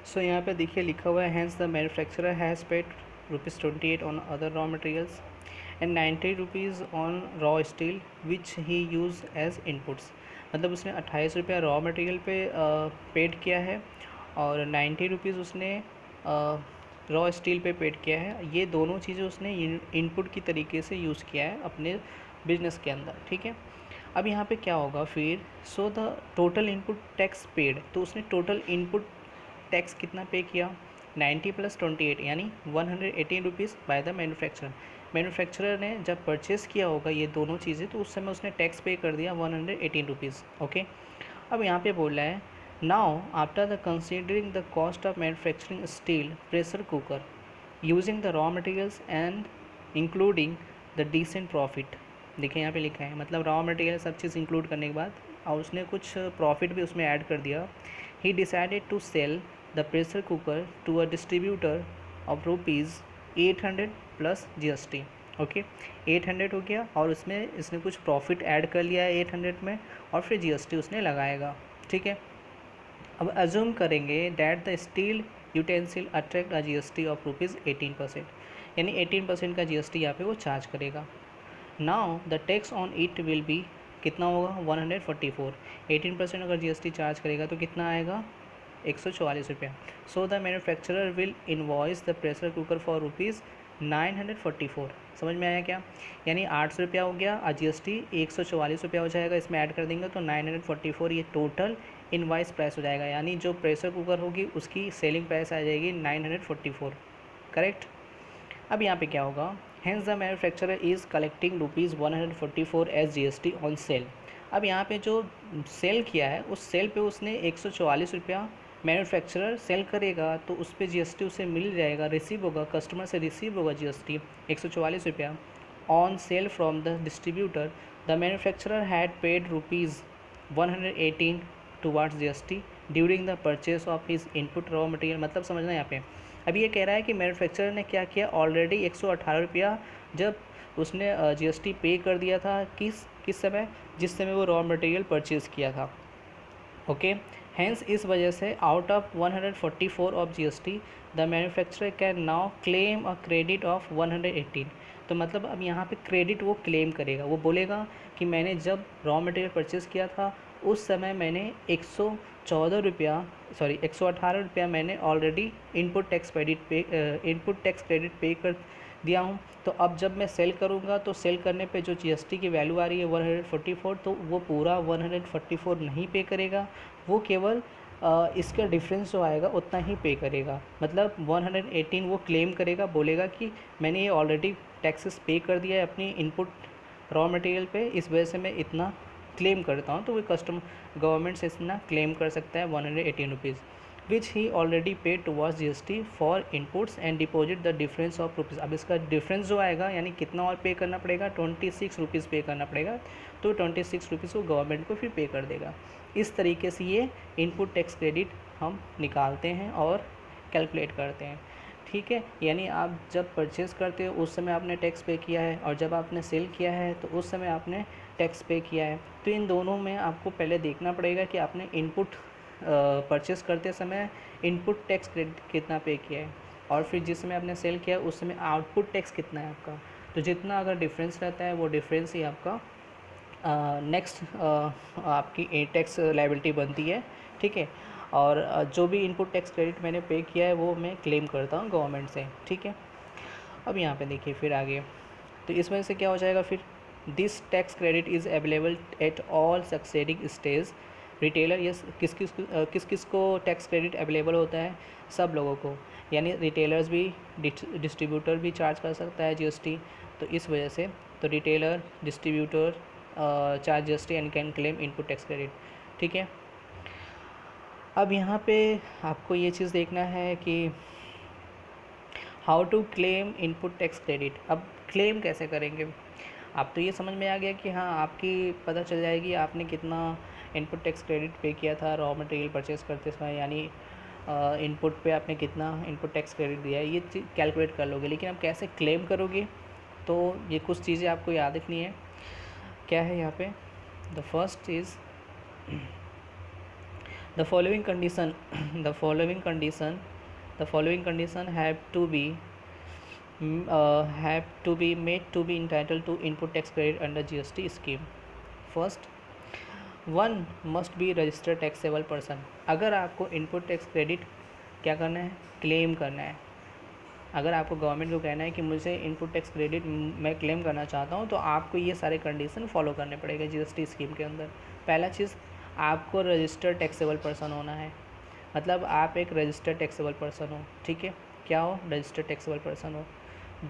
सो यहाँ पे देखिए लिखा हुआ है hence the manufacturer has paid ₹28 on other raw materials and 90 rupees on raw steel which he use as inputs. मतलब उसने 28 रुपया रॉ मटेरियल पे पेड किया है और 90 रुपीज़ उसने रॉ स्टील पे पेड किया है। ये दोनों चीज़ें उसने इनपुट की तरीके से यूज़ किया है अपने बिजनेस के अंदर, ठीक है। अब यहाँ पे क्या होगा फिर, so the total input tax paid, तो उसने टोटल इनपुट टैक्स कितना पे किया, 90 + 28 यानी 118 rupees by the manufacturer. Manufacturer ने जब परचेज़ किया होगा ये दोनों चीज़ें तो उस समय उसने टैक्स पे कर दिया 118 रुपीज़, ओके। अब यहाँ पे बोल रहा है now after the considering the cost of manufacturing steel pressure cooker using the raw materials and including the decent profit. देखिए यहाँ पे लिखा है, मतलब रॉ मटेरियल सब चीज़ इंक्लूड करने के बाद और उसने कुछ प्रॉफिट भी उसमें ऐड कर दिया। He decided to sell the pressure cooker to a distributor of ₹800 + GST, okay. 800 हो गया और उसमें इसने कुछ प्रॉफिट ऐड कर लिया है 800 में और फिर GST उसने लगाएगा, ठीक है। अब अज्यूम करेंगे that the steel utensil attract a GST of ₹18%, यानी 18% का GST यहाँ पे वो चार्ज करेगा। Now the tax on it will be कितना होगा 144। 18% अगर GST चार्ज करेगा तो कितना आएगा 144 रुपया। So the manufacturer will invoice the pressure cooker for ₹944। समझ में आया क्या, यानी 800 रुपया हो गया और GST 144 रुपया हो जाएगा, इसमें ऐड कर देंगे तो 944 ये टोटल इनवाइस प्राइस हो जाएगा, यानी जो प्रेशर कुकर होगी उसकी सेलिंग प्राइस आ जाएगी 944, करेक्ट। अब यहाँ पे क्या होगा, hence the manufacturer is collecting ₹144 as GST on sale. अब यहाँ पे जो सेल किया है उस सेल पे उसने 144 रुपया मैन्युफैक्चरर सेल करेगा तो उस पर GST उसे मिल जाएगा, रिसीव होगा, कस्टमर से रिसीव होगा GST 144 रुपया on sale from the distributor. The manufacturer had paid ₹118 towards GST during the purchase of his input raw material. मतलब समझना यहाँ पे, अभी ये कह रहा है कि मैन्युफैक्चरर ने क्या किया, ऑलरेडी 118 रुपया जब उसने GST पे कर दिया था, किस समय, जिस समय वो रॉ मटेरियल परचेज़ किया था, ओके। हैंस इस वजह से out of 144 of GST the manufacturer can now claim a credit of 118। तो मतलब अब यहाँ पे क्रेडिट वो क्लेम करेगा, वो बोलेगा कि मैंने जब रॉ मटेरियल परचेज़ किया था उस समय मैंने 114 रुपया, सॉरी 118 रुपया मैंने ऑलरेडी इनपुट टैक्स क्रेडिट पे कर दिया हूँ। तो अब जब मैं सेल करूँगा तो सेल करने पे जो GST की वैल्यू आ रही है 144, तो वो पूरा 144 नहीं पे करेगा, वो केवल इसका डिफरेंस जो आएगा उतना ही पे करेगा। मतलब 118 वो क्लेम करेगा, बोलेगा कि मैंने ये ऑलरेडी टैक्सेस पे कर दिया है अपनी इनपुट रॉ मटेरियल पे, इस वजह से मैं इतना क्लेम करता हूँ। तो वो कस्टमर गवर्नमेंट से इतना क्लेम कर सकता है 118 rupees which he already paid towards GST for inputs and deposit the difference of rupees. अब इसका डिफरेंस जो आएगा यानी कितना और पे करना पड़ेगा, 26 रुपीज़ पे करना पड़ेगा, तो 26 रुपीज़ को गवर्नमेंट को फिर पे कर देगा। इस तरीके से ये इनपुट टैक्स क्रेडिट हम निकालते हैं और कैलकुलेट करते हैं, ठीक है। यानी आप जब परचेज़ करते हो उस समय आपने टैक्स पे किया है और जब आपने सेल किया है तो उस समय आपने टैक्स पे किया है। तो इन दोनों में आपको पहले देखना पड़ेगा कि आपने इनपुट परचेज़ करते समय इनपुट टैक्स क्रेडिट कितना पे किया है और फिर जिस समय आपने सेल किया उस समय आउटपुट टैक्स कितना है आपका। तो जितना अगर डिफरेंस रहता है वो डिफरेंस ही आपका नेक्स्ट आपकी टैक्स लायबिलिटी बनती है, ठीक है। और जो भी इनपुट टैक्स क्रेडिट मैंने पे किया है वो मैं क्लेम करता हूँ गवर्नमेंट से, ठीक है। अब यहाँ पे देखिए फिर आगे, तो इस वजह से क्या हो जाएगा फिर, this tax credit is available at all succeeding stage retailer. Yes, किस किस को टैक्स क्रेडिट अवेलेबल होता है, सब लोगों को, यानी रिटेलर्स भी, डिस्ट्रीब्यूटर भी चार्ज कर सकता है GST। तो इस वजह से तो retailer, distributor charge GST and can claim input tax credit, ठीक है। अब यहाँ पे आपको ये चीज़ देखना है कि how to claim input tax credit. अब क्लेम कैसे करेंगे, आप तो ये समझ में आ गया कि हाँ आपकी पता चल जाएगी आपने कितना इनपुट टैक्स क्रेडिट पे किया था रॉ मटेरियल परचेज़ करते समय, यानी इनपुट पे आपने कितना इनपुट टैक्स क्रेडिट दिया है, ये चीज़ कैलकुलेट कर लोगे। लेकिन अब कैसे क्लेम करोगे, तो ये कुछ चीज़ें आपको याद रखनी है। क्या है यहाँ पे, the first is The following condition the following condition the following condition have to be made to be entitled to input tax credit under GST scheme. First, one must be registered taxable person. अगर आपको input tax credit क्या करना है, claim करना है, अगर आपको government को कहना है कि मुझे इनपुट टैक्स क्रेडिट मैं क्लेम करना चाहता हूँ, तो आपको ये सारे कंडीशन फॉलो करने पड़ेंगे जीएसटी स्कीम के अंदर. पहला चीज़, आपको रजिस्टर्ड टैक्सेबल पर्सन होना है, मतलब आप एक रजिस्टर्ड टैक्सेबल पर्सन हो. ठीक है, क्या हो, रजिस्टर्ड टैक्सेबल पर्सन हो.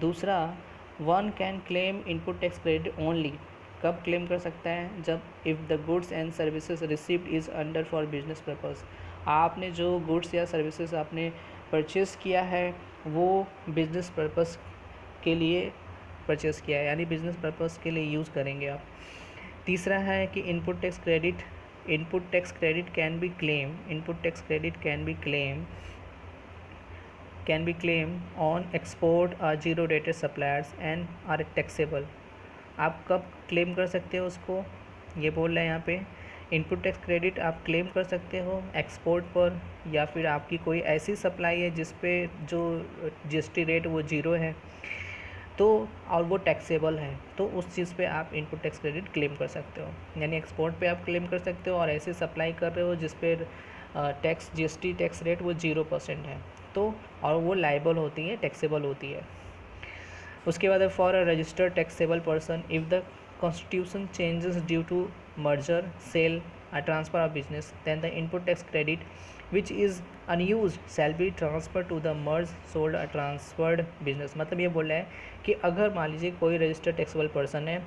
दूसरा, one can claim input tax credit only. कब क्लेम कर सकता है, जब if the goods and services received is under for business purpose. आपने जो गुड्स या सर्विसेज आपने परचेज़ किया है वो बिज़नेस पर्पज़ के लिए परचेज़ किया है, यानी बिज़नेस पर्पज़ के लिए यूज़ करेंगे आप. तीसरा है कि input tax credit can be claim on export are zero rated suppliers and are taxable. आप कब क्लेम कर सकते हो उसको, ये बोल रहे हैं यहाँ पे. इनपुट टैक्स क्रेडिट आप क्लेम कर सकते हो एक्सपोर्ट पर, या फिर आपकी कोई ऐसी सप्लाई है जिस पे जो जीएसटी रेट वो जीरो है, तो और वो टैक्सेबल है, तो उस चीज़ पे आप इनपुट टैक्स क्रेडिट क्लेम कर सकते हो. यानी एक्सपोर्ट पे आप क्लेम कर सकते हो और ऐसे सप्लाई कर रहे हो जिस पे जीएसटी टैक्स रेट वो 0% है, तो और वो लाइबल होती है, टैक्सेबल होती है. उसके बाद for a registered taxable person, if the constitution changes due to merger, sale, a transfer of business, then the input tax credit which is unused shall be transferred to the merged sold or transferred business. मतलब ये बोल रहा है कि अगर मान लीजिए कोई रजिस्टर्ड टैक्सेबल पर्सन है,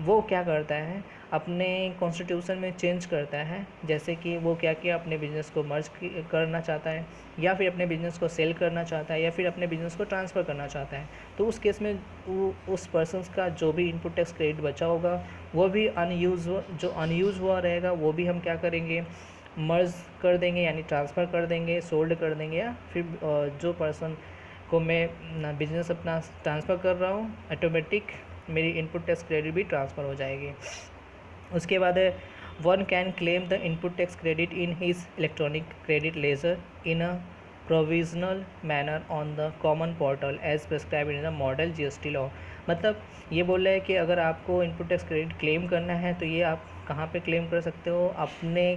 वो क्या करता है, अपने कॉन्स्टिट्यूशन में चेंज करता है, जैसे कि वो क्या किया, अपने बिज़नेस को मर्ज करना चाहता है, या फिर अपने बिज़नेस को सेल करना चाहता है, या फिर अपने बिज़नेस को ट्रांसफ़र करना चाहता है, तो उस केस में वो उस पर्सन का जो भी इनपुट टैक्स क्रेडिट बचा होगा वो भी अनयूज़ हुआ रहेगा, वो भी हम क्या करेंगे, मर्ज कर देंगे, यानी ट्रांसफ़र कर देंगे, सोल्ड कर देंगे, या फिर जो पर्सन को मैं बिज़नेस अपना ट्रांसफ़र कर रहा हूँ, ऑटोमेटिक मेरी इनपुट टैक्स क्रेडिट भी ट्रांसफ़र हो जाएगी. उसके बाद है, one can claim the input tax credit in his electronic credit ledger in a provisional manner on the common portal as prescribe in the model GST law. मतलब ये बोल रहा है कि अगर आपको इनपुट टैक्स क्रेडिट क्लेम करना है तो ये आप कहाँ पे क्लेम कर सकते हो, अपने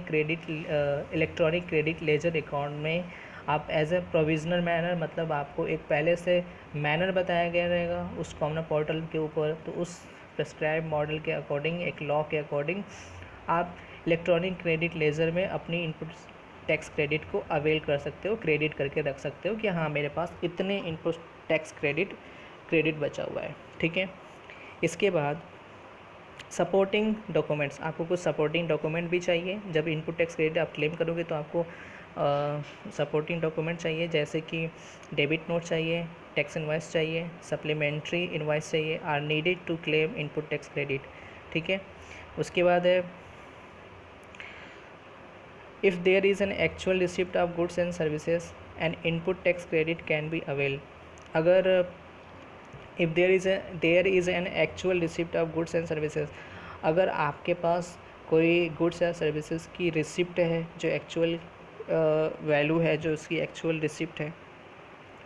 इलेक्ट्रॉनिक क्रेडिट लेजर अकाउंट में आप एज ए प्रोविजनल मैनर, मतलब आपको एक पहले से मैनर बताया गया रहेगा उस कॉमन पोर्टल के ऊपर, तो उस प्रिस्क्राइब मॉडल के अकॉर्डिंग, एक लॉ के अकॉर्डिंग आप इलेक्ट्रॉनिक क्रेडिट लेजर में अपनी इनपुट टैक्स क्रेडिट को अवेल कर सकते हो, क्रेडिट करके रख सकते हो कि हाँ मेरे पास इतने इनपुट टैक्स क्रेडिट बचा हुआ है. ठीक है, इसके बाद सपोर्टिंग डॉक्यूमेंट्स, आपको कुछ सपोर्टिंग डॉक्यूमेंट भी चाहिए. जब इनपुट टैक्स क्रेडिट आप क्लेम करोगे तो आपको सपोर्टिंग डॉक्यूमेंट चाहिए, जैसे कि डेबिट नोट चाहिए, टैक्स इनवाइस चाहिए, सप्लीमेंट्री इनवाइस चाहिए, are needed to claim input tax credit. ठीक है, उसके बाद है, if there is an actual receipt of goods and services an input tax credit can be availed. अगर if there is an actual receipt of goods and services, अगर आपके पास कोई goods या सर्विसेज की रिसिप्ट है जो एक्चुअल वैल्यू है, जो उसकी एक्चुअल रिसिप्ट है,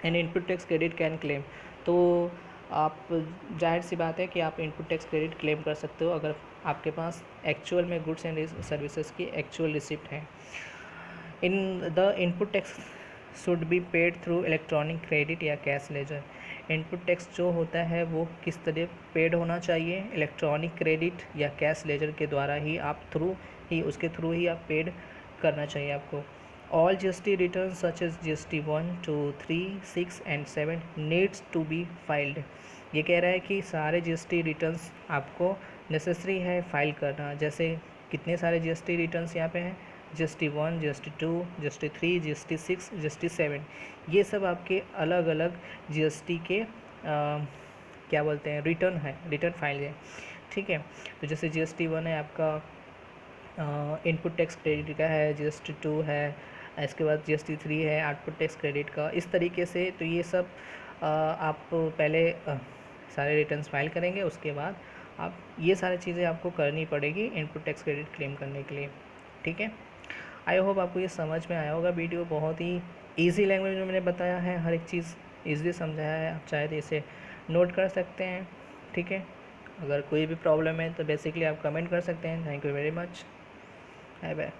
and input tax credit can claim, तो आप जाहिर सी बात है कि आप इनपुट टैक्स क्रेडिट क्लेम कर सकते हो अगर आपके पास एक्चुअल में गुड्स एंड सर्विसेज की एक्चुअल रिसिप्ट है. In the input tax should be paid through electronic credit या कैश लेजर. इनपुट टैक्स जो होता है वो किस तरह पेड होना चाहिए, इलेक्ट्रॉनिक क्रेडिट या कैश लेजर के द्वारा ही, उसके थ्रू ही आप पेड करना चाहिए आपको. All GST returns such as GST 1, 2, 3, 6 and 7 needs to be filed. ये कह रहा है कि सारे GST रिटर्न्स आपको नेसेसरी है फाइल करना. जैसे कितने सारे GST रिटर्न्स यहाँ पे हैं, GST 1, GST 2, GST 3, GST 6, GST 7, ये सब आपके अलग अलग GST के क्या बोलते हैं, रिटर्न फाइल है. ठीक है, तो जैसे GST 1 है आपका इनपुट टैक्स क्रेडिट का है, GST 2 है, इसके बाद GST 3 है आउटपुट टैक्स क्रेडिट का. इस तरीके से तो ये सब आप पहले सारे रिटर्न्स फाइल करेंगे, उसके बाद आप ये सारी चीज़ें आपको करनी पड़ेगी इनपुट टैक्स क्रेडिट क्लेम करने के लिए. ठीक है, आई होप आपको ये समझ में आया होगा। वीडियो बहुत ही ईजी लैंग्वेज में मैंने बताया है, हर एक चीज़ ईज़िली समझाया है। आप चाहे तो इसे नोट कर सकते हैं, ठीक है। अगर कोई भी प्रॉब्लम है तो बेसिकली आप कमेंट कर सकते हैं। Thank you very much, bye bye.